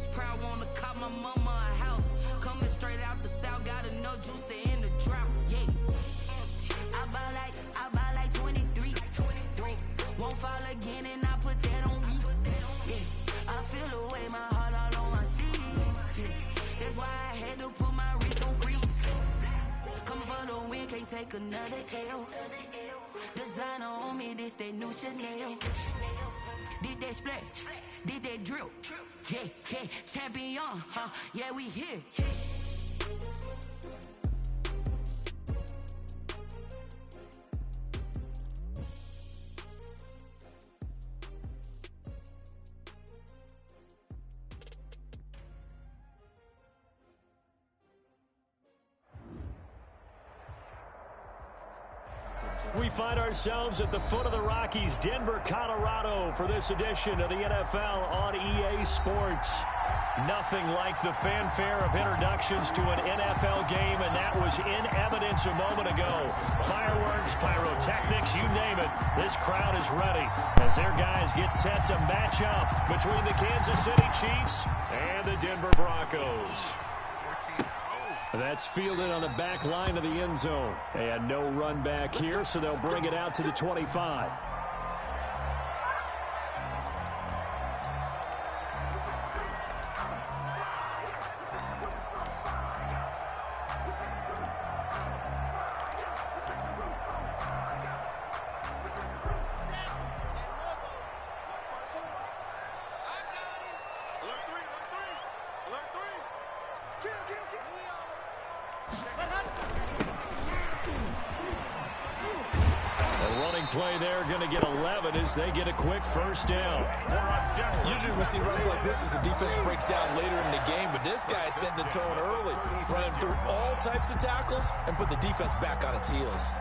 was proud, wanna cop my mama a house. Coming straight out the south, got enough juice to end the drought. Yeah. I buy like 23. Won't fall again, and I put that on me. Yeah. I feel the way, my heart all on my sleeve. Yeah. That's why I had to put my wrist on freeze. Coming for the win, can't take another L. Designer on me, this that new Chanel. Did that splash, did that drill. Yeah, yeah, champion, huh? Yeah, we here. We find ourselves at the foot of the Rockies, Denver, Colorado, for this edition of the NFL on EA Sports. Nothing like the fanfare of introductions to an NFL game, and that was in evidence a moment ago. Fireworks, pyrotechnics, you name it. This crowd is ready as their guys get set to match up between the Kansas City Chiefs and the Denver Broncos. That's fielded on the back line of the end zone. They had no run back here, so they'll bring it out to the 25. Play there, going to get 11 as they get a quick first down. Usually we see runs like this as the defense breaks down later in the game, but this guy set the tone early, running through all types of tackles and put the defense back on its heels.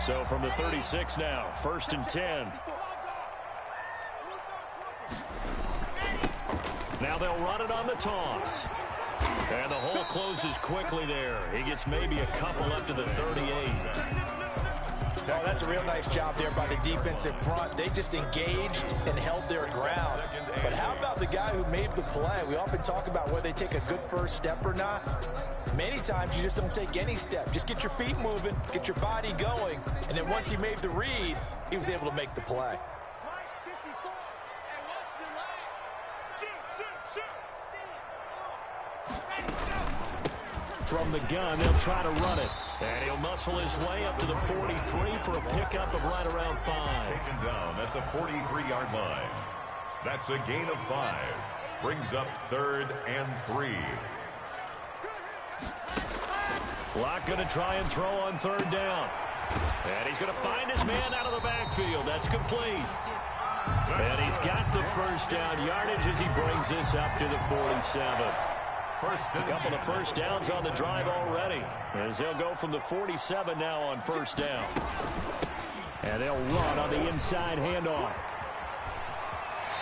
So from the 36 now, 1st and 10. Now they'll run it on the toss. And the hole closes quickly there. He gets maybe a couple up to the 38. Oh, that's a real nice job there by the defensive front. They just engaged and held their ground. But how about the guy who made the play? We often talk about whether they take a good first step or not. Many times you just don't take any step. Just get your feet moving, get your body going. And then once he made the read, he was able to make the play. From the gun, they'll try to run it. And he'll muscle his way up to the 43 for a pickup of right around 5. Taken down at the 43-yard line. That's a gain of 5. Brings up 3rd and 3. Locke going to try and throw on 3rd down. And he's going to find his man out of the backfield. That's complete. And he's got the first down yardage as he brings this up to the 47. A couple of first downs on the drive already, as they'll go from the 47 now on 1st down. And they'll run on the inside handoff.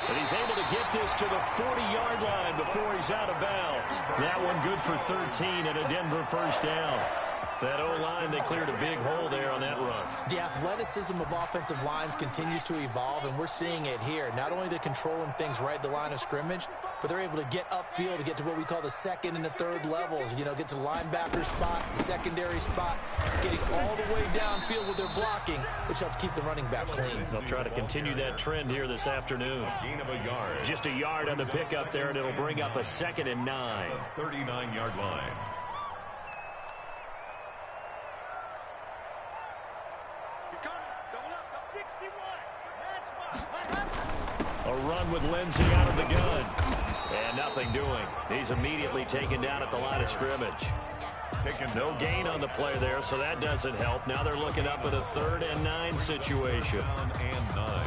And he's able to get this to the 40-yard line before he's out of bounds. That one good for 13 and a Denver first down. That O-line, they cleared a big hole there on that run. The athleticism of offensive lines continues to evolve, and we're seeing it here. Not only they're controlling things right at the line of scrimmage, but they're able to get upfield to get to what we call the 2nd and the 3rd levels. You know, get to the linebacker spot, the secondary spot, getting all the way downfield with their blocking, which helps keep the running back clean. They'll try to continue that trend here this afternoon. Gain of a yard. Just a yard on the pickup there, and it'll bring up a 2nd and 9. The 39-yard line. A run with Lindsey out of the gun. And nothing doing. He's immediately taken down at the line of scrimmage. No gain on the play there, so that doesn't help. Now they're looking up at a 3rd and 9 situation. 3rd and 9.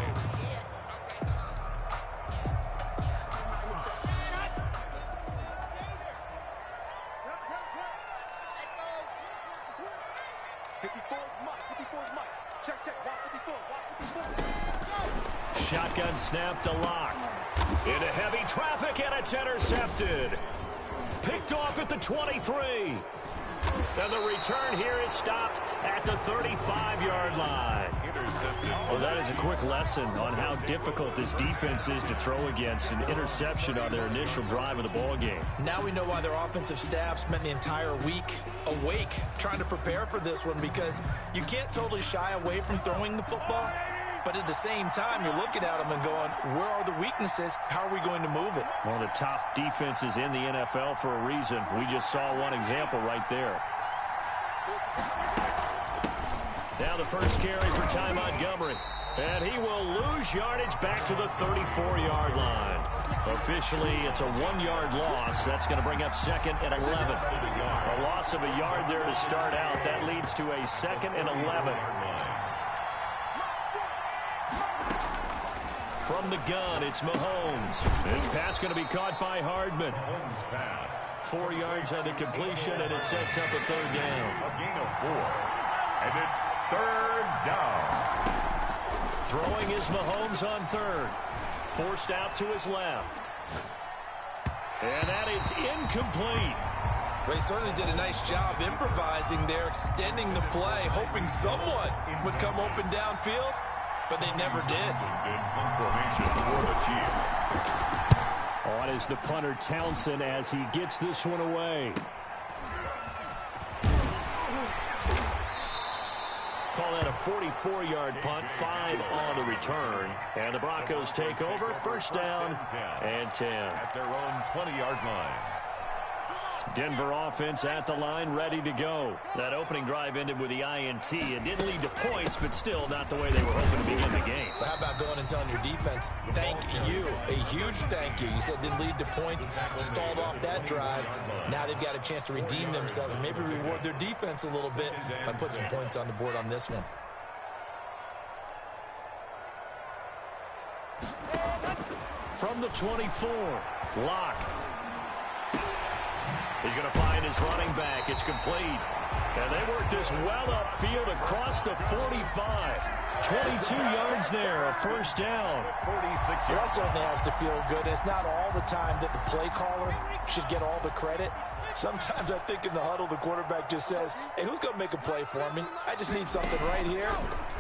Shotgun snap to Locke. Into heavy traffic, and it's intercepted. Picked off at the 23. And the return here is stopped at the 35-yard line. Well, that is a quick lesson on how difficult this defense is to throw against. An interception on their initial drive of the ball game. Now we know why their offensive staff spent the entire week awake trying to prepare for this one, because you can't totally shy away from throwing the football, but at the same time, you're looking at them and going, where are the weaknesses? How are we going to move it? One of the top defenses in the NFL for a reason. We just saw one example right there. Now the first carry for Ty Montgomery. And he will lose yardage back to the 34-yard line. Officially, it's a 1-yard loss. That's going to bring up 2nd and 11. A loss of a yard there to start out. That leads to a 2nd and 11. From the gun, it's Mahomes. This pass going to be caught by Hardman. 4 yards on the completion, and it sets up a 3rd down. A gain of 4. And it's 3rd down. Throwing is Mahomes on 3rd. Forced out to his left. And that is incomplete. Well, he certainly did a nice job improvising there, extending the play, hoping someone would come open downfield, but they never did. Good punt formation for the Chiefs. On is the punter Townsend as he gets this one away. Call that a 44-yard punt, 5 on the return. And the Broncos take over, 1st down and 10. At their own 20-yard line. Denver offense at the line, ready to go. That opening drive ended with the INT. It didn't lead to points, but still not the way they were hoping to begin the game. But how about going and telling your defense, thank you, a huge thank you. You said it didn't lead to points, stalled off that drive. Now they've got a chance to redeem themselves and maybe reward their defense a little bit by putting some points on the board on this one. From the 24, Locke. He's going to find his running back. It's complete. And they work this well upfield across the 45. 22 yards there, a 1st down. 46 yards. That certainly has to feel good. It's not all the time that the play caller should get all the credit. Sometimes I think in the huddle, the quarterback just says, hey, who's going to make a play for me? I just need something right here.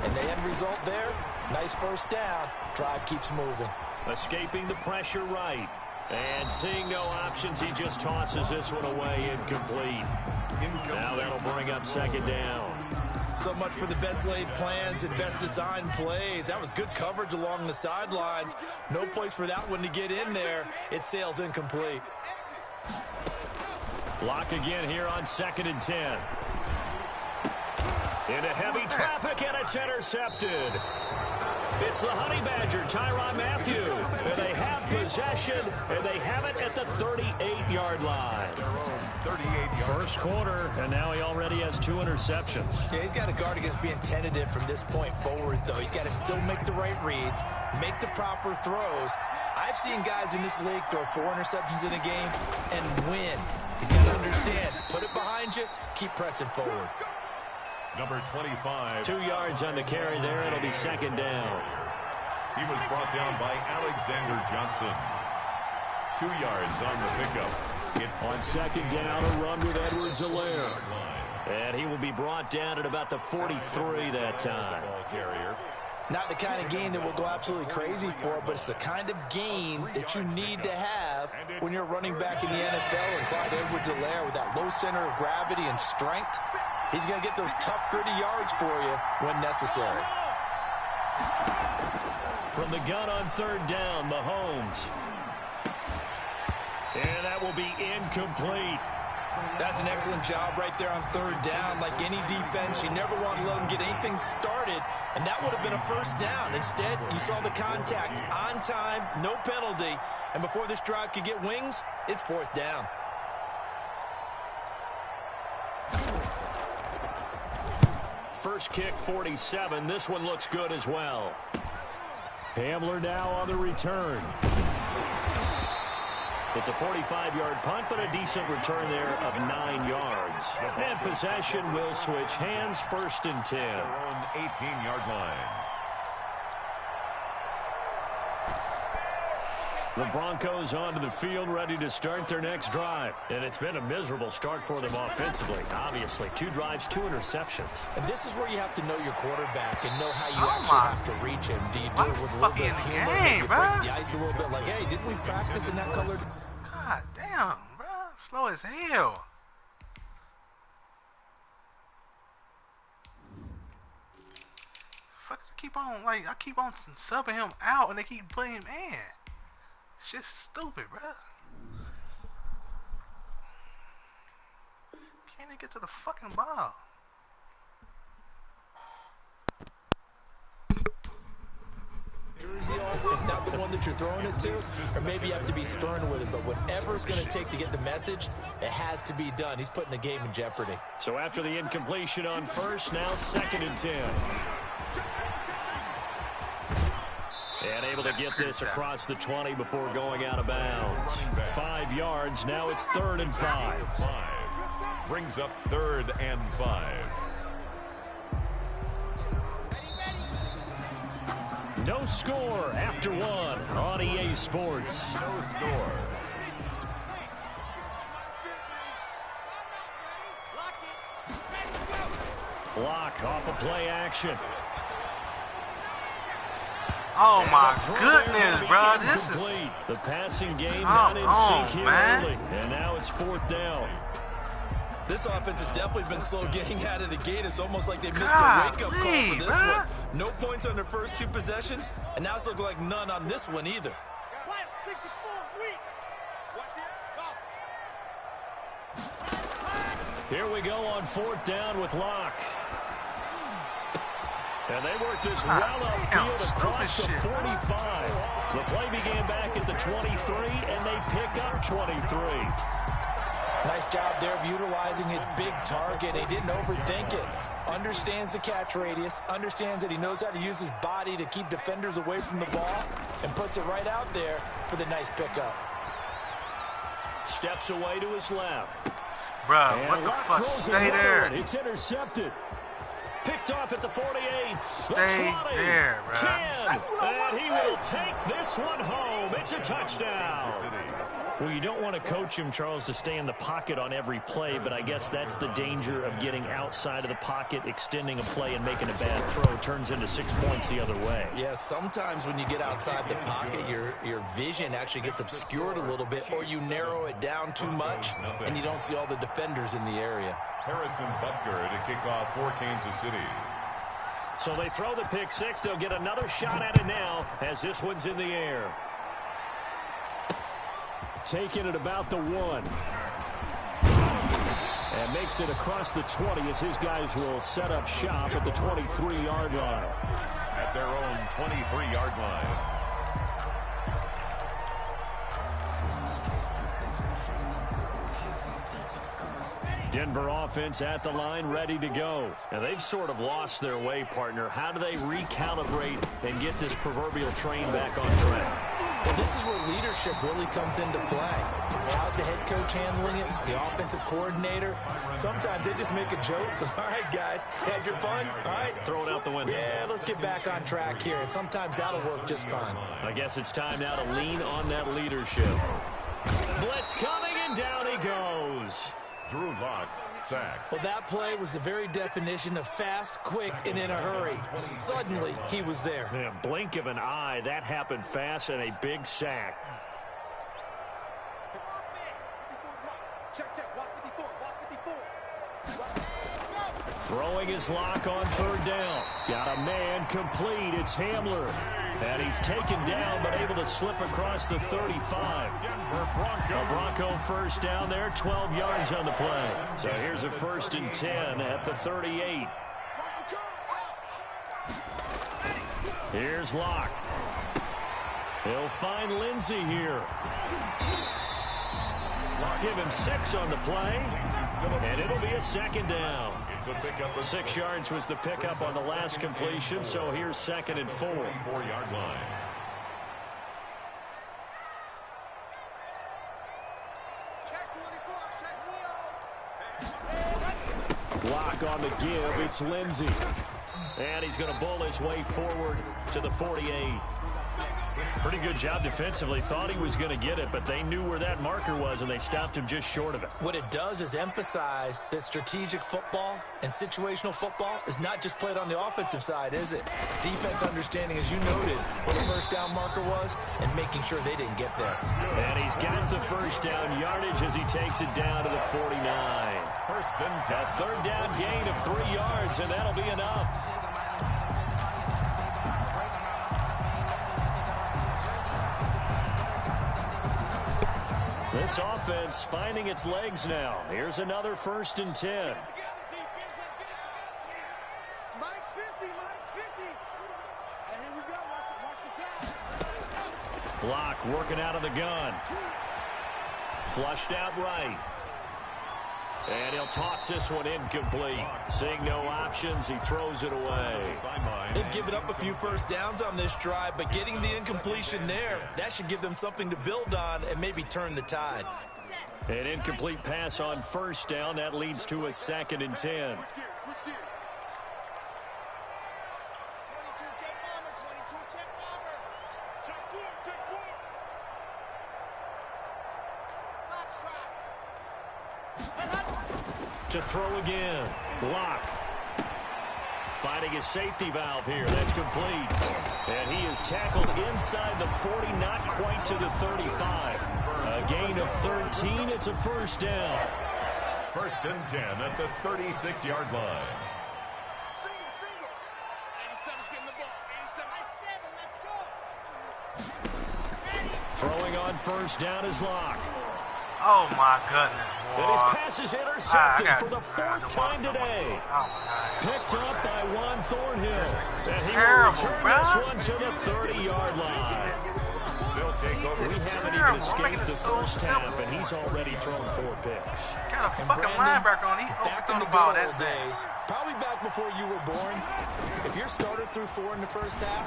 And the end result there, nice 1st down. Drive keeps moving. Escaping the pressure right. And seeing no options, he just tosses this one away, incomplete. Now that'll bring up 2nd down. So much for the best laid plans and best designed plays. That was good coverage along the sidelines. No place for that one to get in there. It sails incomplete. Block again here on 2nd and 10. Into heavy traffic, and it's intercepted. It's the Honey Badger, Tyrann Mathieu. And they have possession, and they have it at the 38-yard line. 1st quarter, and now he already has 2 interceptions. Yeah, he's got to guard against being tentative from this point forward, though. He's got to still make the right reads, make the proper throws. I've seen guys in this league throw 4 interceptions in a game and win. He's got to understand, put it behind you, keep pressing forward. Number 25. 2 yards on the carry there. It'll be 2nd down. He was brought down by Alexander Johnson. 2 yards on the pickup. It's on 2nd down, a run with Edwards-Helaire. And he will be brought down at about the 43 that time. Not the kind of gain that will go absolutely crazy for, but it's the kind of gain that you need to have when you're running back in the NFL. And Clyde Edwards-Helaire, with that low center of gravity and strength, he's going to get those tough, gritty yards for you when necessary. From the gun on 3rd down, Mahomes. And that will be incomplete. That's an excellent job right there on 3rd down. Like any defense, you never want to let them get anything started, and that would have been a 1st down. Instead, you saw the contact on time, no penalty, and before this drive could get wings, it's 4th down. First kick, 47. This one looks good as well. Hamler now on the return. It's a 45-yard punt, but a decent return there of 9 yards. And possession will switch hands, 1st and 10. Their own 18-yard line. The Broncos onto the field, ready to start their next drive. And it's been a miserable start for them offensively, obviously. 2 drives, 2 interceptions. And this is where you have to know your quarterback and know how you actually have to reach him. Do you do it with a little bit of humor? Maybe break the ice a little bit like, hey, didn't we practice in that colored? God damn, bro. Slow as hell. Fuck, I keep on subbing him out and they keep putting him in. Shit's stupid, bro. Can't even get to the fucking ball. Jersey all week, not the one that you're throwing it to, or maybe you have to be stern with it, but whatever it's going to take to get the message, it has to be done. He's putting the game in jeopardy. So after the incompletion on first, now 2nd and 10. And able to get this across the 20 before going out of bounds. 5 yards, now it's 3rd and 5. Brings up 3rd and 5. No score after 1 on EA Sports. No score. Block off of play action. Oh my goodness, bro. This is the passing game not in sync here early. And now it's 4th down. This offense has definitely been slow getting out of the gate. It's almost like they missed a wake-up call for this one. No points on their first 2 possessions, and now it's looking like none on this one either. Here we go on 4th down with Locke. And they work this well upfield across the 45. The play began back at the 23, and they pick up 23. Nice job there of utilizing his big target. He didn't overthink it. Understands the catch radius, understands that he knows how to use his body to keep defenders away from the ball, and puts it right out there for the nice pickup. Steps away to his left. Bro, what the fuck? Stay there. It's intercepted. Picked off at the 48. Stay there, bro. 10. And he will take this one home. It's a touchdown. Well, you don't want to coach him, Charles, to stay in the pocket on every play, but I guess that's the danger of getting outside of the pocket, extending a play, and making a bad throw. Turns into 6 points the other way. Yeah, sometimes when you get outside the pocket, your vision actually gets obscured a little bit, or you narrow it down too much, and you don't see all the defenders in the area. Harrison Butker to kick off for Kansas City. So they throw the pick 6. They'll get another shot at it now as this one's in the air. Taking it about the 1. And makes it across the 20 as his guys will set up shop at the 23-yard line. At their own 23-yard line. Denver offense at the line, ready to go. Now, they've sort of lost their way, partner. How do they recalibrate and get this proverbial train back on track? Well, this is where leadership really comes into play. How's the head coach handling it? The offensive coordinator? Sometimes they just make a joke. All right, guys, had your fun? All right. Throw it out the window. Yeah, let's get back on track here. And sometimes that'll work just fine. I guess it's time now to lean on that leadership. Blitz coming, and down he goes. Drew Lock, sack. Well, that play was the very definition of fast, quick, and in a hurry. Suddenly, he was there. Yeah, blink of an eye, that happened fast, and a big sack. Throwing his Lock on 3rd down. Got a man complete. It's Hamler. And he's taken down, but able to slip across the 35. A Bronco first down there, 12 yards on the play. So here's a 1st and 10 at the 38. Here's Locke. He'll find Lindsey here. Give him 6 on the play, and it'll be a 2nd down. 6 yards was the pickup on the last completion, so here's 2nd and 4. 4-yard line. Lock on the give, it's Lindsey. And he's going to bull his way forward to the 48. Pretty good job defensively. Thought he was going to get it, but they knew where that marker was, and they stopped him just short of it. What it does is emphasize that strategic football and situational football is not just played on the offensive side, is it? Defense understanding, as you noted, what the first down marker was and making sure they didn't get there. And he's got the first down yardage as he takes it down to the 49. First and 10. A third down gain of 3 yards, and that'll be enough. This offense finding its legs now. Here's another 1st and 10. Mike's 50, Mike's 50. And here we go, watch the pass. Block working out of the gun. Flushed out right. And he'll toss this one incomplete. Seeing no options, he throws it away. They've given up a few first downs on this drive, but getting the incompletion there, that should give them something to build on and maybe turn the tide. An incomplete pass on 1st down. That leads to a 2nd and 10. Switch gears. 22, check bomber. 22, check bomber. Check 4, check 4. Box trap. To throw again. Block. Finding his safety valve here. That's complete. And he is tackled inside the 40, not quite to the 35. A gain of 13. It's a 1st down. First and 10 at the 36-yard line. Single. 87's getting the ball. 87, let's go. Throwing on 1st down is Locke. Oh my goodness, boy. And his pass is intercepted for the 4th time today. Oh my God. Picked up by Juan Thornhill. And he will Terrible, return bro. this one to the 30-yard line. They'll take over. We haven't even terrible. escaped Making it the so first simple. half, and he's already thrown 4 picks. Got a And fucking Brandon, linebacker on. He back in overthrown the the ball good that old day. days, probably back before you were born, if your starter threw 4 in the first half,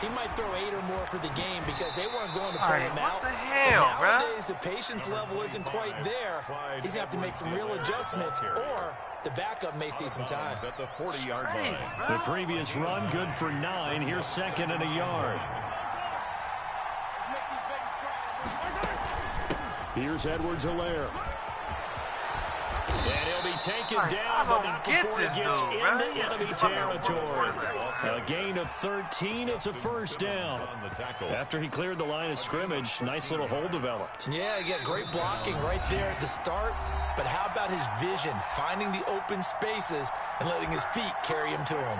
he might throw 8 or more for the game because they weren't going to pull Like, him what out. the hell, But bro? nowadays, the patience level isn't quite there. He's going to have to make some real adjustments, or the backup may see some time. At the 40-yard Crazy, line. bro. The previous run good for 9. Here's 2nd and a yard. Here's Edwards-Helaire. And he'll be taken Like, down, I but don't not get before this he gets dude, bro. into He is enemy fucking territory. quarterback. A gain of 13. It's a 1st down. On the tackle. After he cleared the line of scrimmage, nice little hole developed. Yeah, he got great blocking right there at the start. But how about his vision, finding the open spaces and letting his feet carry him to him?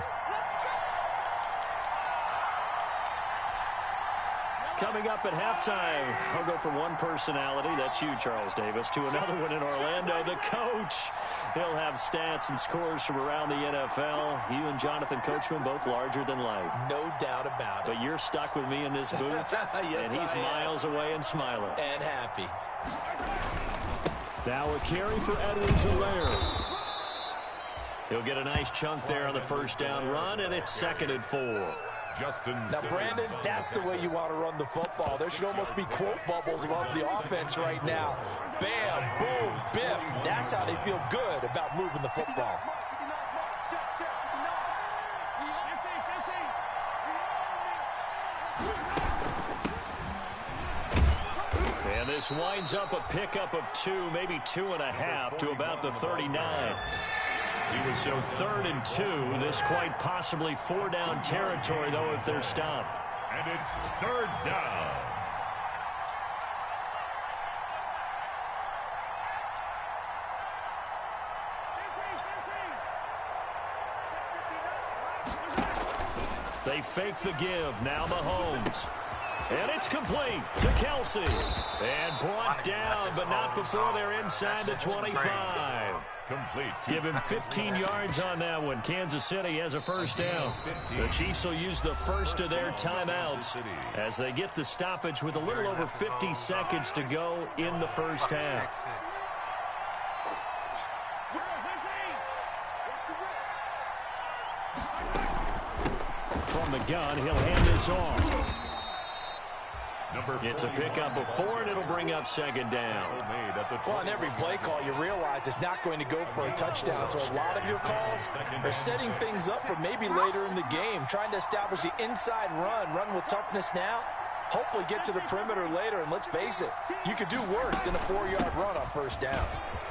Coming up at halftime, I'll go from one personality, that's you, Charles Davis, to another one in Orlando, the coach. He'll have stats and scores from around the NFL. You and Jonathan Coachman, both larger than life. No doubt about it. But you're stuck with me in this booth, Yes, and he's I am. miles away and smiling. And happy. Now a carry for Edwards-Helaire. He'll get a nice chunk there on the 1st down run, and it's 2nd and 4. Now, Brandon, that's the way you want to run the football. There should almost be quote bubbles above the offense right now. Bam, boom, biff. That's how they feel good about moving the football. And this winds up a pickup of 2, maybe 2.5 to about the 39. He was so 3rd and 2. This quite possibly 4-down territory, though, if they're stopped. And it's 3rd down. They fake the give. Now Mahomes. And it's complete to Kelsey. And brought down, but not before they're inside the 25. Complete. Give him 15 yards on that one. Kansas City has a 1st down. The Chiefs will use the first of their timeouts as they get the stoppage with a little over 50 seconds to go in the 1st half. From the gun, he'll hand this off. It's a pickup of 4, and it'll bring up 2nd down. Well, on every play call, you realize it's not going to go for a touchdown. So a lot of your calls are setting things up for maybe later in the game, trying to establish the inside run with toughness now, hopefully get to the perimeter later, and let's face it, you could do worse than a 4-yard run on first down.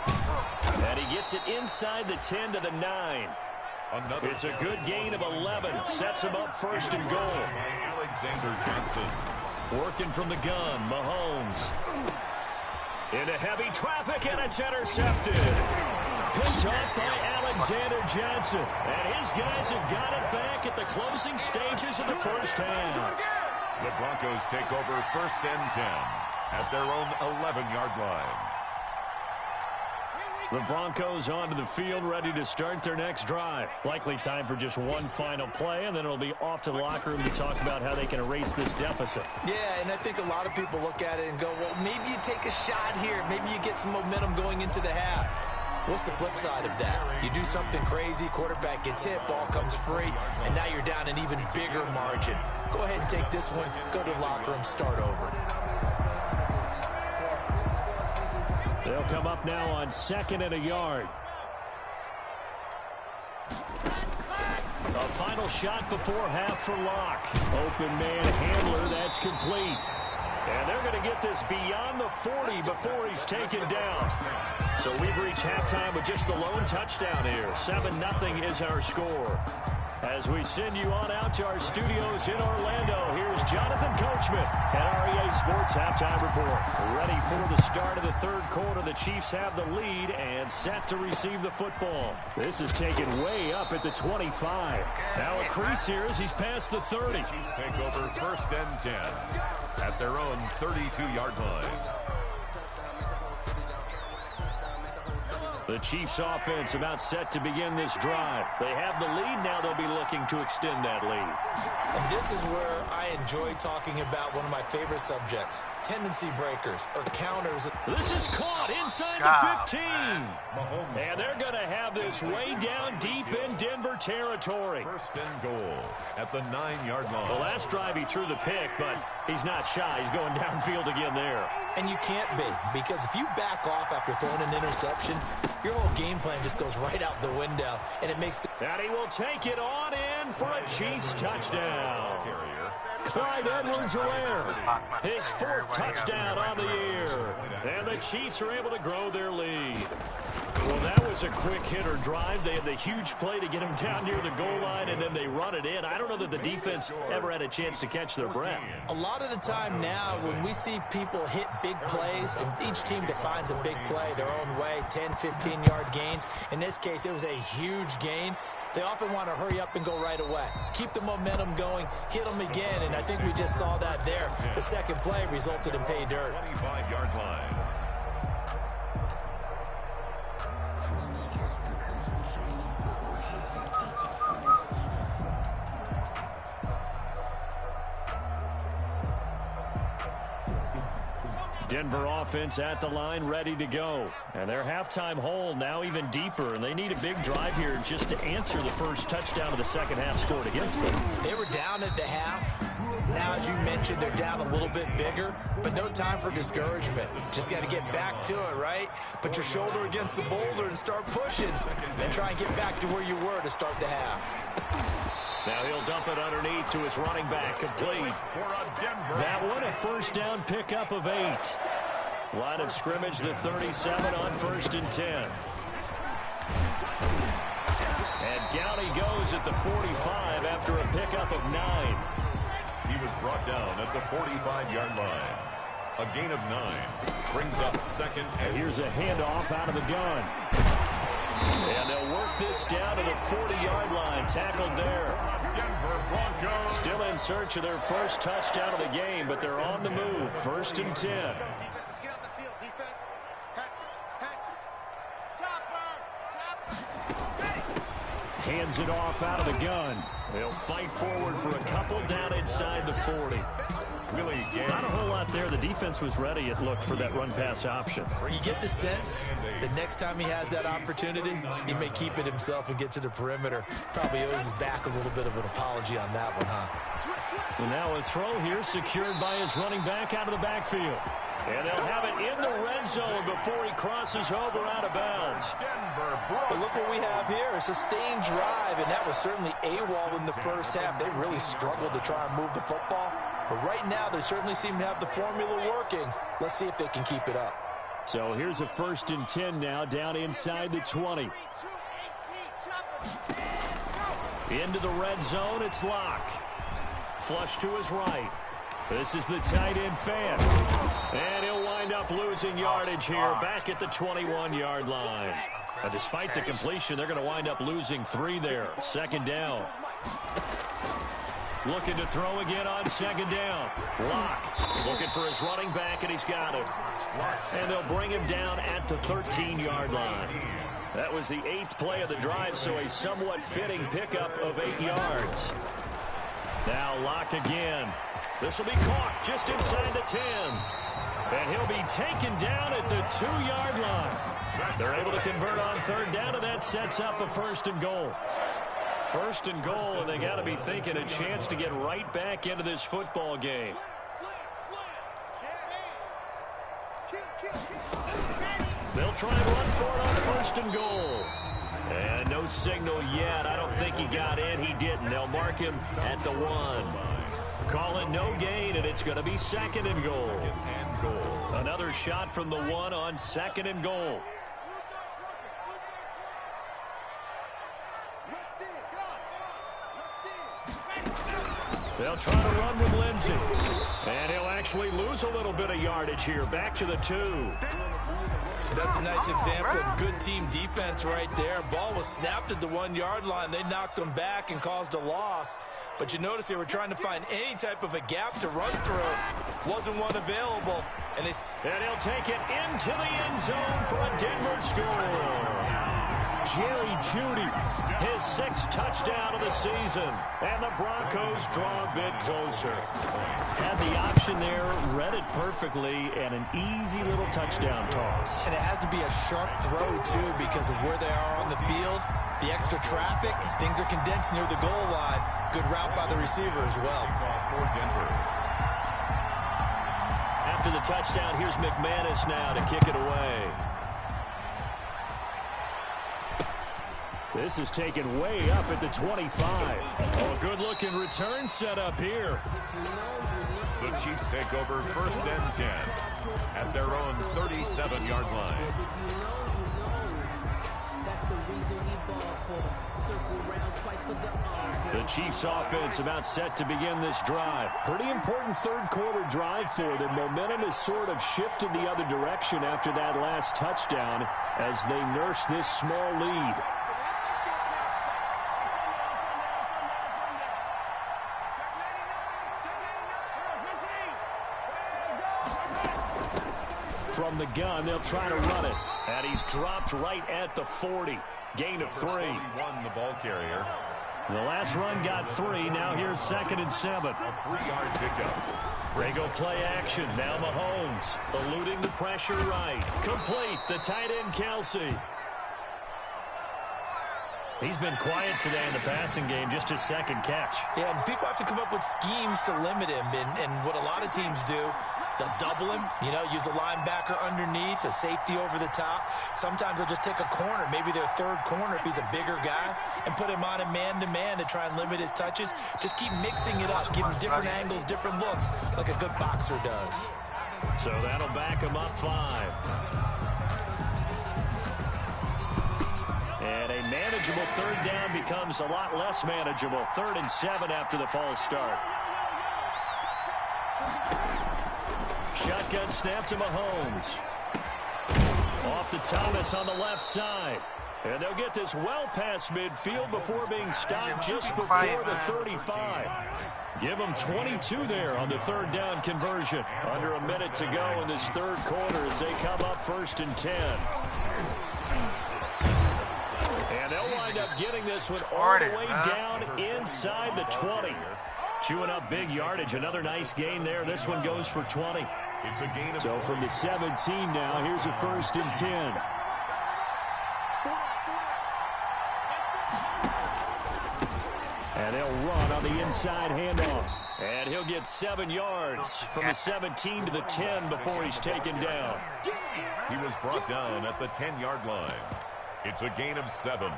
And he gets it inside the 10 to the 9. It's a good gain of 11. Sets him up first and goal. Alexander Johnson. Working from the gun, Mahomes. Into heavy traffic, and it's intercepted. Picked off by Alexander Johnson. And his guys have got it back at the closing stages of the first half. The Broncos take over first and 10 at their own 11-yard line. The Broncos onto the field, ready to start their next drive. Likely time for just one final play, and then it'll be off to the locker room to talk about how they can erase this deficit. Yeah, and I think a lot of people look at it and go, well, maybe you take a shot here. Maybe you get some momentum going into the half. What's the flip side of that? You do something crazy, quarterback gets hit, ball comes free, and now you're down an even bigger margin. Go ahead and take this one, go to the locker room, start over. They'll come up now on 2nd and a yard. A final shot before half for Locke. Open man handler, that's complete. And they're going to get this beyond the 40 before he's taken down. So we've reached halftime with just the lone touchdown here. 7-0 is our score. As we send you on out to our studios in Orlando, here's Jonathan Coachman at REA Sports Halftime Report. Ready for the start of the third quarter. The Chiefs have the lead and set to receive the football. This is taken way up at the 25. Now a crease here as he's past the 30. Chiefs take over first and 10 at their own 32-yard line. The Chiefs offense about set to begin this drive. They have the lead. Now they'll be looking to extend that lead. And this is where I enjoy talking about one of my favorite subjects, tendency breakers or counters. This is caught inside the 15. And they're going to have this way down deep in Denver territory. First and goal at the 9-yard line. The last drive he threw the pick, but he's not shy. He's going downfield again there. And you can't be, because if you back off after throwing an interception, your whole game plan just goes right out the window, and it makes the... And he will take it on in for a Chiefs touchdown. Clyde Edwards-Helaire, his 4th touchdown on the year. And the Chiefs are able to grow their lead. Well, that was a quick hitter drive. They had the huge play to get him down near the goal line, and then they run it in. I don't know that the defense ever had a chance to catch their breath. A lot of the time now, when we see people hit big plays, and each team defines a big play their own way, 10, 15-yard gains. In this case, it was a huge gain. They often want to hurry up and go right away. Keep the momentum going, hit them again, and I think we just saw that there. The second play resulted in pay dirt. 25-yard line. Denver offense at the line, ready to go. And their halftime hole now even deeper, and they need a big drive here just to answer the first touchdown of the second half scored against them. They were down at the half. Now, as you mentioned, they're down a little bit bigger, but no time for discouragement. Just got to get back to it, right? Put your shoulder against the boulder and start pushing, and try and get back to where you were to start the half. Now he'll dump it underneath to his running back, complete. That one a first down pickup of 8. Line of scrimmage, the 37 on 1st and 10. And down he goes at the 45 after a pickup of 9. He was brought down at the 45-yard line. A gain of 9 brings up 2nd. And here's a handoff out of the gun. And they'll work this down to the 40-yard line. Tackled there. Denver Broncos. Still in search of their first touchdown of the game, but they're on the move. 1st and 10. Defense, let's get out the field. Defense. Hands. Hands it off out of the gun. They'll fight forward for a couple down inside the 40. Willie Gay. Not a whole lot there. The defense was ready, it looked, for that run-pass option. You get the sense that next time he has that opportunity, he may keep it himself and get to the perimeter. Probably owes his back a little bit of an apology on that one, huh? Well, now a throw here secured by his running back out of the backfield. And they'll have it in the red zone before he crosses over out of bounds. But look what we have here, a sustained drive, and that was certainly AWOL in the first half. They really struggled to try and move the football. But right now, they certainly seem to have the formula working. Let's see if they can keep it up. So here's a 1st and 10 now, down inside the 20. Into the red zone, it's Locke. Flush to his right. This is the tight end fan. And he'll wind up losing yardage here back at the 21-yard line. And despite the completion, they're going to wind up losing 3 there. 2nd down. Looking to throw again on 2nd down. Locke looking for his running back, and he's got him. And they'll bring him down at the 13-yard line. That was the 8th play of the drive, so a somewhat fitting pickup of 8 yards. Now Locke again. This will be caught just inside the 10. And he'll be taken down at the 2-yard line. They're able to convert on 3rd down, and that sets up a 1st and goal. 1st and goal, and they got to be thinking a chance to get right back into this football game. They'll try and run for it on 1st and goal. And no signal yet. I don't think he got in. He didn't. They'll mark him at the 1. Call it no gain, and it's going to be 2nd and goal. Another shot from the 1 on 2nd and goal. They'll try to run with Lindsey. And he'll actually lose a little bit of yardage here. Back to the 2. That's a nice example of good team defense right there. Ball was snapped at the 1-yard line. They knocked them back and caused a loss. But you notice they were trying to find any type of a gap to run through. Wasn't one available. And he'll take it into the end zone for a Denver score. Jerry Jeudy, his 6th touchdown of the season. And the Broncos draw a bit closer. Had the option there, read it perfectly, and an easy little touchdown toss. And it has to be a sharp throw, too, because of where they are on the field. The extra traffic, things are condensed near the goal line. Good route by the receiver as well. After the touchdown, here's McManus now to kick it away. This is taken way up at the 25. Oh, a good-looking return set up here. The Chiefs take over 1st and 10 at their own 37-yard line. The Chiefs offense about set to begin this drive. Pretty important 3rd quarter drive for them. Momentum has sort of shifted the other direction after that last touchdown as they nurse this small lead. From the gun, they'll try to run it. And he's dropped right at the 40. Gain of 3. Won the ball carrier. The last run got 3. Now here's 2nd and 7. A 3-yard pickup. They go play action. Now Mahomes eluding the pressure right. Complete. The tight end, Kelsey. He's been quiet today in the passing game, just his 2nd catch. Yeah, and people have to come up with schemes to limit him. And what a lot of teams do, they'll double him, use a linebacker underneath, a safety over the top. Sometimes they'll just take a corner, maybe their 3rd corner if he's a bigger guy, and put him on a man-to-man to try and limit his touches. Just keep mixing it up, give him different angles, different looks, like a good boxer does. So that'll back him up 5. And a manageable 3rd down becomes a lot less manageable. 3rd and 7 after the false start. Shotgun snap to Mahomes. Off to Thomas on the left side. And they'll get this well past midfield before being stopped just before the 35. Give them 22 there on the 3rd down conversion. Under a minute to go in this 3rd quarter as they come up 1st and 10. And they'll wind up getting this one all the way down inside the 20. Chewing up big yardage. Another nice gain there. This one goes for 20. It's a gain of so from the 17 now, here's a 1st and 10. And they'll run on the inside handoff. And he'll get 7 yards from the 17 to the 10 before he's taken down. He was brought down at the 10-yard line. It's a gain of 7.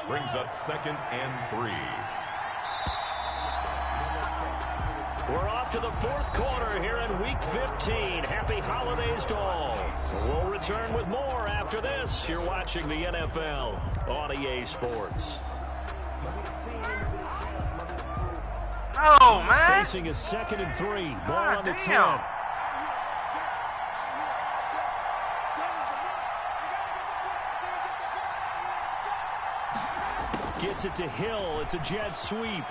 Brings up 2nd and 3. We're off to the fourth quarter here in Week 15. Happy holidays to all. We'll return with more after this. You're watching the NFL on EA Sports. Oh, man. Facing a 2nd and 3. Ball on the 10. Gets it to Hill. It's a jet sweep.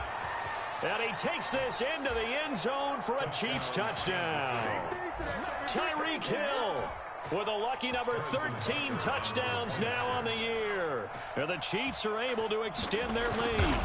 And he takes this into the end zone for a Chiefs touchdown. Tyreek Hill with a lucky number 13 touchdowns now on the year. And the Chiefs are able to extend their lead.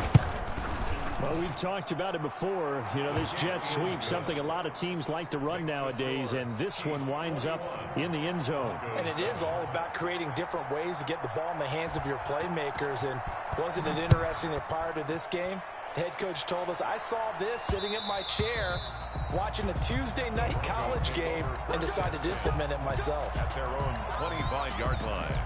Well, we've talked about it before. You know, this jet sweep, something a lot of teams like to run nowadays, and this one winds up in the end zone. And it is all about creating different ways to get the ball in the hands of your playmakers. And wasn't it interesting that prior to this game, the head coach told us, I saw this sitting in my chair watching a Tuesday night college game and decided to implement it myself. At their own 25-yard line.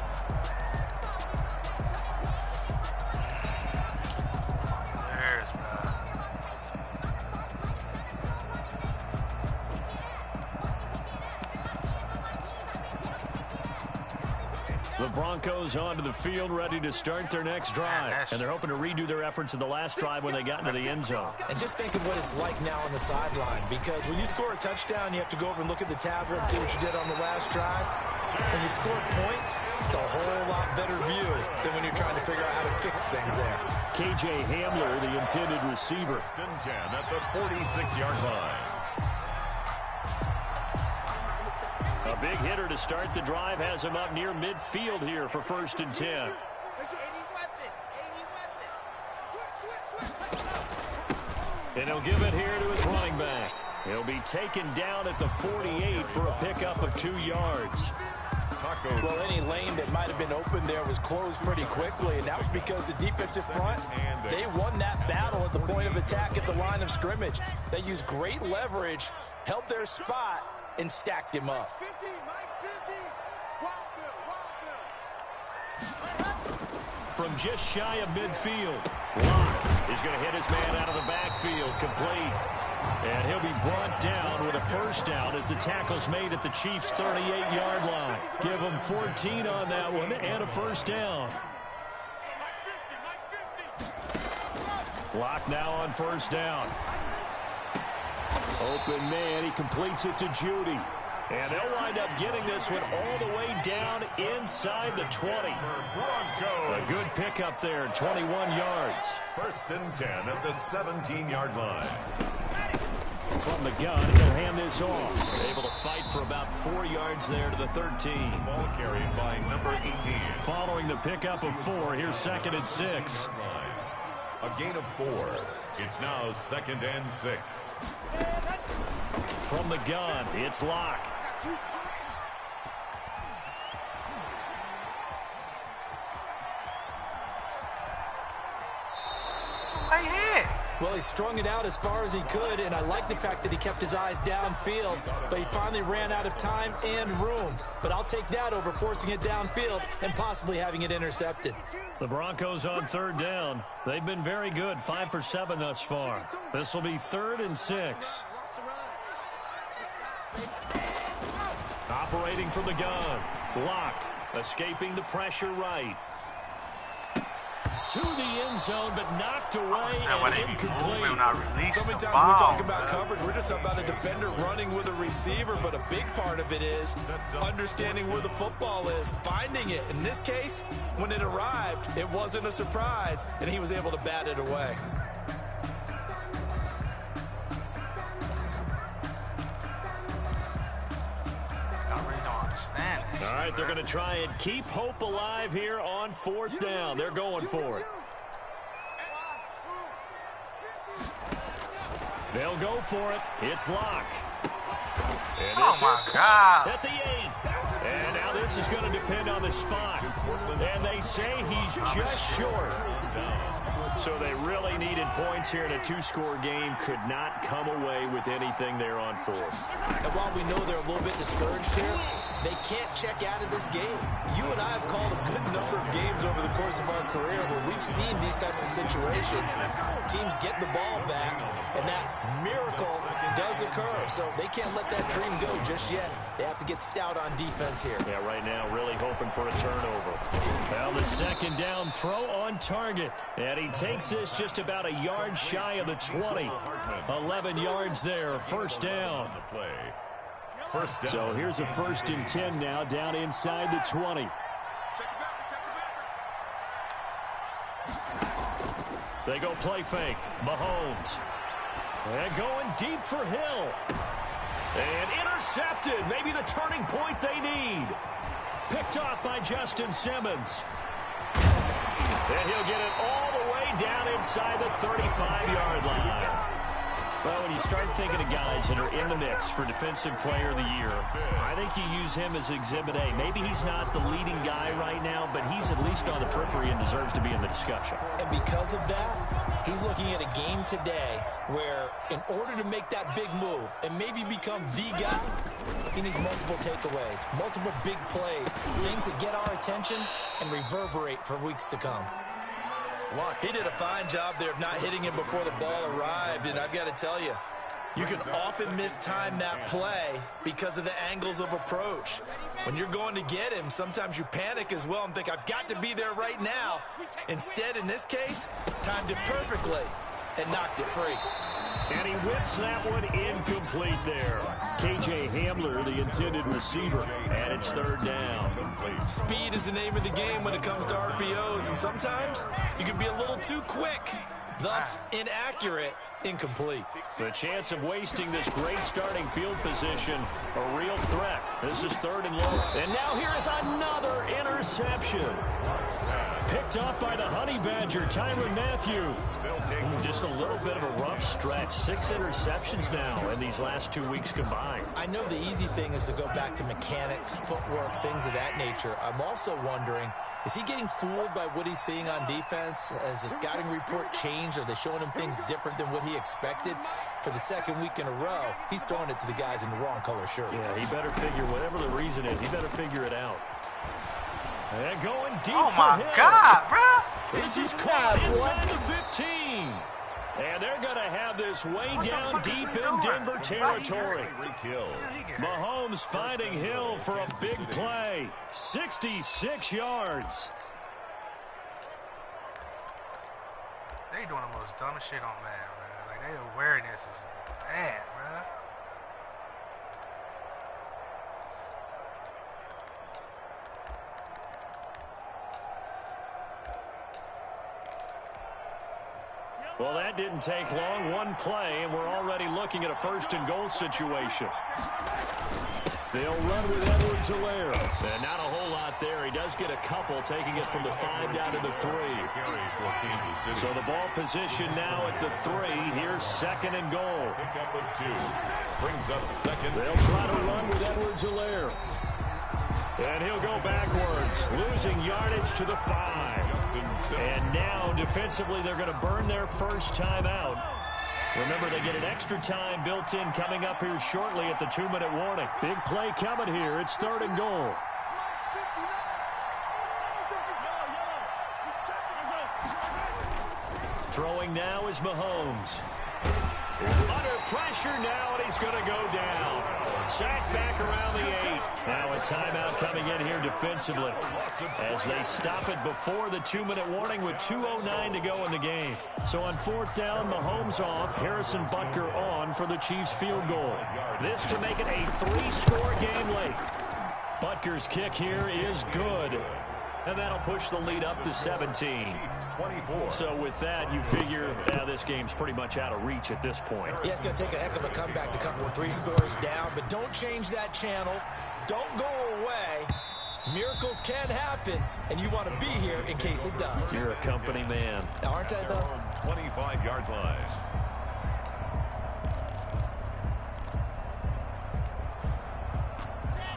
The Broncos onto the field, ready to start their next drive. And they're hoping to redo their efforts in the last drive when they got into the end zone. And just think of what it's like now on the sideline, because when you score a touchdown, you have to go over and look at the tablet and see what you did on the last drive. When you score points, it's a whole lot better view than when you're trying to figure out how to fix things there. KJ Hamler, the intended receiver. 1st and 10 at the 46-yard line. A big hitter to start the drive has him up near midfield here for 1st and 10. And he'll give it here to his running back. He'll be taken down at the 48 for a pickup of 2 yards. Well, any lane that might have been open there was closed pretty quickly, and that was because the defensive front, they won that battle at the point of attack at the line of scrimmage. They used great leverage, held their spot, and stacked him up. From just shy of midfield, Locke is going to hit his man out of the backfield, complete. And he'll be brought down with a first down as the tackle's made at the Chiefs' 38-yard line. Give them 14 on that one and a first down. Locke now on first down. Open man, he completes it to Judy. And they'll wind up getting this one all the way down inside the 20. A good pickup there, 21 yards. 1st and 10 at the 17-yard line. From the gun, he'll hand this off. Able to fight for about 4 yards there to the 13. Ball carried by number 18. Following the pickup of 4, here's 2nd and 6. A gain of 4. It's now 2nd and 6. From the gun, it's Locke. Well, he strung it out as far as he could, and I like the fact that he kept his eyes downfield, but he finally ran out of time and room. But I'll take that over forcing it downfield and possibly having it intercepted. The Broncos on 3rd down. They've been very good, 5 for 7 thus far. This will be 3rd and 6. Operating from the gun. Locke escaping the pressure right. To the end zone, but knocked away and incomplete. So many times when we talk about coverage, we're just about a defender running with a receiver, but a big part of it is understanding where the football is, finding it. In this case, when it arrived, it wasn't a surprise, and he was able to bat it away. All right, they're going to try and keep hope alive here on 4th down. They're going for it. They'll go for it. It's Locke. And this is caught at the 8. And now this is going to depend on the spot. And they say he's just short. So they really needed points here in a 2-score game. Could not come away with anything there on 4th. And while we know they're a little bit discouraged here, they can't check out of this game. You and I have called a good number of games over the course of our career where we've seen these types of situations. Teams get the ball back, and that miracle injuries occur, so they can't let that dream go just yet. They have to get stout on defense here. Yeah, right now really hoping for a turnover. Well, the second down throw on target. And he takes this just about a yard shy of the 20. 11 yards there, first down. So here's a 1st and 10 now down inside the 20. They go play fake. Mahomes. And going deep for Hill. And intercepted. Maybe the turning point they need. Picked off by Justin Simmons. And he'll get it all the way down inside the 35-yard line. Well, when you start thinking of guys that are in the mix for Defensive Player of the Year, I think you use him as Exhibit A. Maybe he's not the leading guy right now, but he's at least on the periphery and deserves to be in the discussion. And because of that, he's looking at a game today where in order to make that big move and maybe become the guy, he needs multiple takeaways, multiple big plays, things that get our attention and reverberate for weeks to come. He did a fine job there of not hitting him before the ball arrived, and I've got to tell you, you can often mistime that play because of the angles of approach. When you're going to get him, sometimes you panic as well and think, I've got to be there right now. Instead, in this case, timed it perfectly and knocked it free. And he whips that one incomplete there. K.J. Hamler, the intended receiver, and it's 3rd down. Speed is the name of the game when it comes to RPOs, and sometimes you can be a little too quick, thus inaccurate, incomplete. The chance of wasting this great starting field position, a real threat. This is 3rd and long. And now here is another interception. Picked off by the Honey Badger, Tyrann Mathieu. Just a little bit of a rough stretch. 6 interceptions now in these last 2 weeks combined. I know the easy thing is to go back to mechanics, footwork, things of that nature. I'm also wondering, is he getting fooled by what he's seeing on defense? Has the scouting report changed? Are they showing him things different than what he expected? For the 2nd week in a row, he's throwing it to the guys in the wrong color shirts. Yeah, he better figure, whatever the reason is, he better figure it out. And going deep Oh, for my Hill. God, bro. This is caught inside the 15. And they're going to have this way down deep in Denver territory. Mahomes finding Hill for a big play. 66 yards. They doing the most dumbest shit on man, man. Like, their awareness is bad, bro. Well, that didn't take long. One play, and we're already looking at a 1st and goal situation. They'll run with Edwards-Helaire. And not a whole lot there. He does get a couple, taking it from the 5 down to the 3. So the ball position now at the 3. Here's 2nd and goal. Pickup of 2. Brings up 2nd. They'll try to run with Edwards-Helaire. And he'll go backwards, losing yardage to the 5. And now, defensively, they're going to burn their first time out. Remember, they get an extra time built in coming up here shortly at the 2-minute warning. Big play coming here. It's 3rd and goal. Throwing now is Mahomes. Under pressure now, and he's going to go down. Sacked back around the 8. Now a timeout coming in here defensively as they stop it before the 2-minute warning with 2:09 to go in the game. So on 4th down, Mahomes off, Harrison Butker on for the Chiefs field goal. This to make it a 3-score game late. Butker's kick here is good. And that'll push the lead up to 17. So with that, you figure this game's pretty much out of reach at this point. Yeah, it's going to take a heck of a comeback to come with 3 scores down, but don't change that channel. Don't go away. Miracles can happen, and you want to be here in case it does. You're a company man. Aren't I, though? 25-yard line.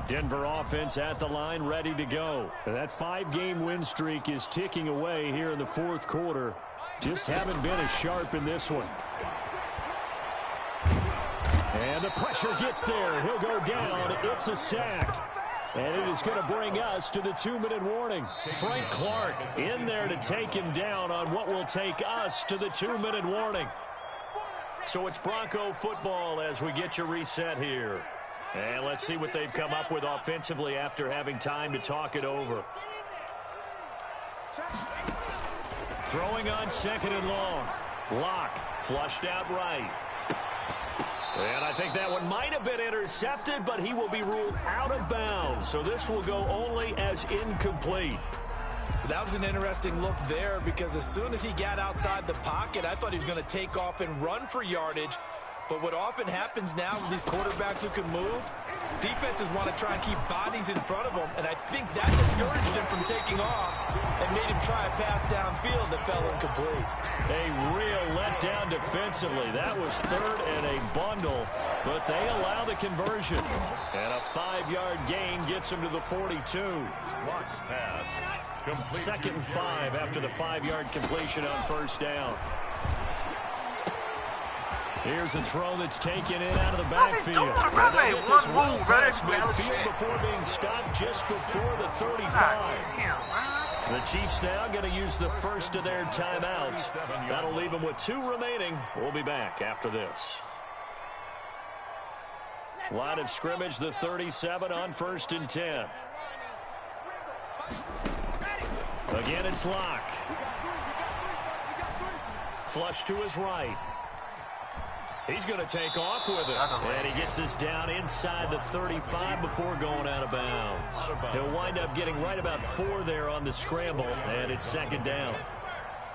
Denver offense at the line, ready to go. And that 5-game win streak is ticking away here in the 4th quarter. Just haven't been as sharp in this one. And the pressure gets there. He'll go down. It's a sack. And it is going to bring us to the 2-minute warning. Frank Clark in there to take him down on what will take us to the 2-minute warning. So it's Bronco football as we get you reset here. And let's see what they've come up with offensively after having time to talk it over. Throwing on 2nd and long. Lock flushed out right. And I think that one might have been intercepted, but he will be ruled out of bounds. So this will go only as incomplete. That was an interesting look there because as soon as he got outside the pocket, I thought he was going to take off and run for yardage. But what often happens now with these quarterbacks who can move, defenses want to try and keep bodies in front of them, and I think that discouraged him from taking off and made him try a pass downfield that fell incomplete. A real letdown defensively. That was 3rd and a bundle, but they allow the conversion. And a 5-yard gain gets him to the 42. Lock's pass. Complete 2nd and 5 after the 5-yard completion on 1st down. Here's a throw that's taken in out of the backfield. Midfield before being stopped just before the 35. The Chiefs now going to use the first of their timeouts. That'll leave them with 2 remaining. We'll be back after this. Line of scrimmage, the 37 on 1st and 10. Again, it's Lock. Flush to his right. He's going to take off with it. And he gets us down inside the 35 before going out of bounds. He'll wind up getting right about 4 there on the scramble, and it's 2nd down.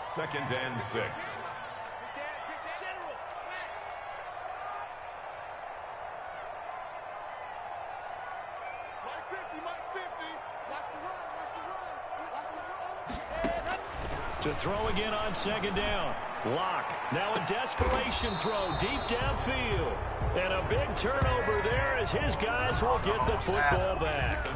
2nd and 6. To throw again on 2nd down. Lock. Now a desperation throw deep downfield. And a big turnover there as his guys will get the football back.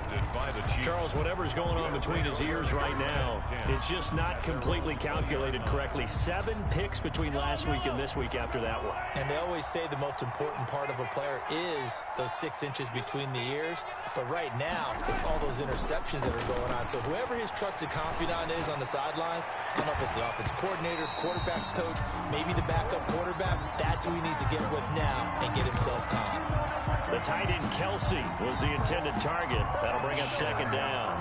Charles, whatever's going on between his ears right now, it's just not completely calculated correctly. 7 picks between last week and this week after that one. And they always say the most important part of a player is those 6 inches between the ears. But right now, it's all those interceptions that are going on. So whoever his trusted confidant is on the sidelines, I don't know if it's the offensive coordinator, quarterback's coach, maybe the backup quarterback, that's who he needs to get with now and get himself calm. The tight end Kelsey was the intended target. That'll bring up 2nd down.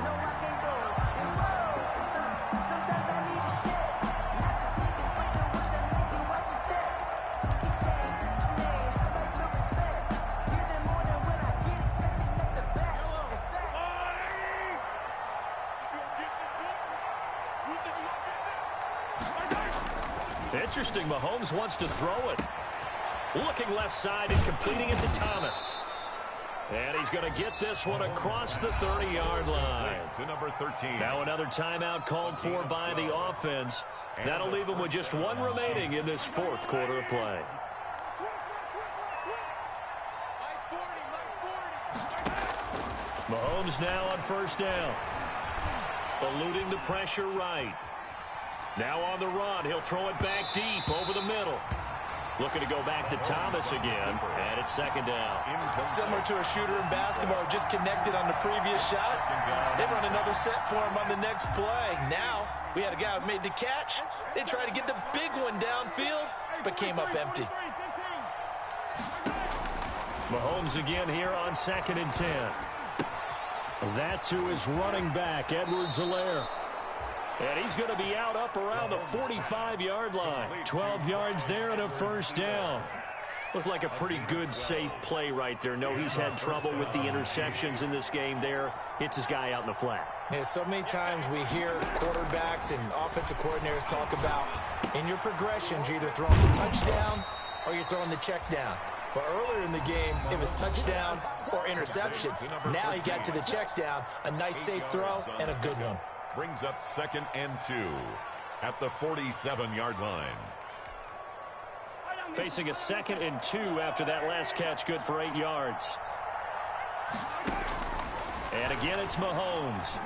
Interesting, Mahomes wants to throw it. Looking left side and completing it to Thomas. And he's going to get this one across the 30-yard line. To number 13. Now another timeout called for by the offense. That'll leave them with just 1 remaining in this 4th quarter of play. Mahomes now on 1st down. Eluding the pressure right. Now on the run. He'll throw it back deep over the middle. Looking to go back to Thomas again, and it's 2nd down. Similar to a shooter in basketball, just connected on the previous shot. They run another set for him on the next play. Now, we had a guy who made the catch. They tried to get the big one downfield, but came up empty. Mahomes again here on 2nd and 10. That to his running back, Edwards-Helaire. And he's going to be out up around the 45-yard line. 12 yards there and a 1st down. Looked like a pretty good, safe play right there. No, he's had trouble with the interceptions in this game there. Hits his guy out in the flat. Yeah, so many times we hear quarterbacks and offensive coordinators talk about in your progressions, you're either throwing the touchdown or you're throwing the check down. But earlier in the game, it was touchdown or interception. Now he got to the check down, a nice safe throw and a good one. Brings up 2nd and 2 at the 47-yard line. Facing a 2nd and 2 after that last catch, good for 8 yards. And again, it's Mahomes.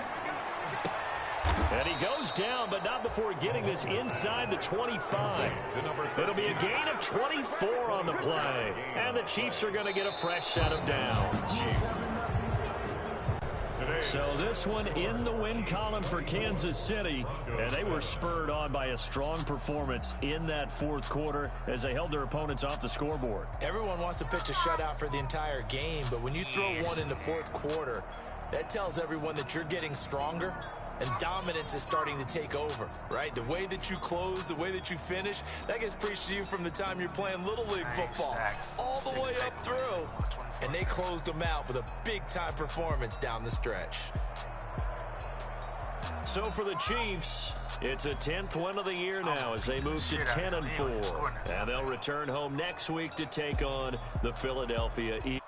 And he goes down, but not before getting this inside the 25. It'll be a gain of 24 on the play. And the Chiefs are going to get a fresh set of downs. So this one in the win column for Kansas City, and they were spurred on by a strong performance in that fourth quarter as they held their opponents off the scoreboard. Everyone wants to pitch a shutout for the entire game, but when you throw one in the fourth quarter, that tells everyone that you're getting stronger and dominance is starting to take over, right? The way that you close, the way that you finish, that gets preached to you from the time you're playing Little League football all the way up through. And they closed them out with a big-time performance down the stretch. So for the Chiefs, it's a 10th win of the year now as they move to 10-4. And they'll return home next week to take on the Philadelphia Eagles.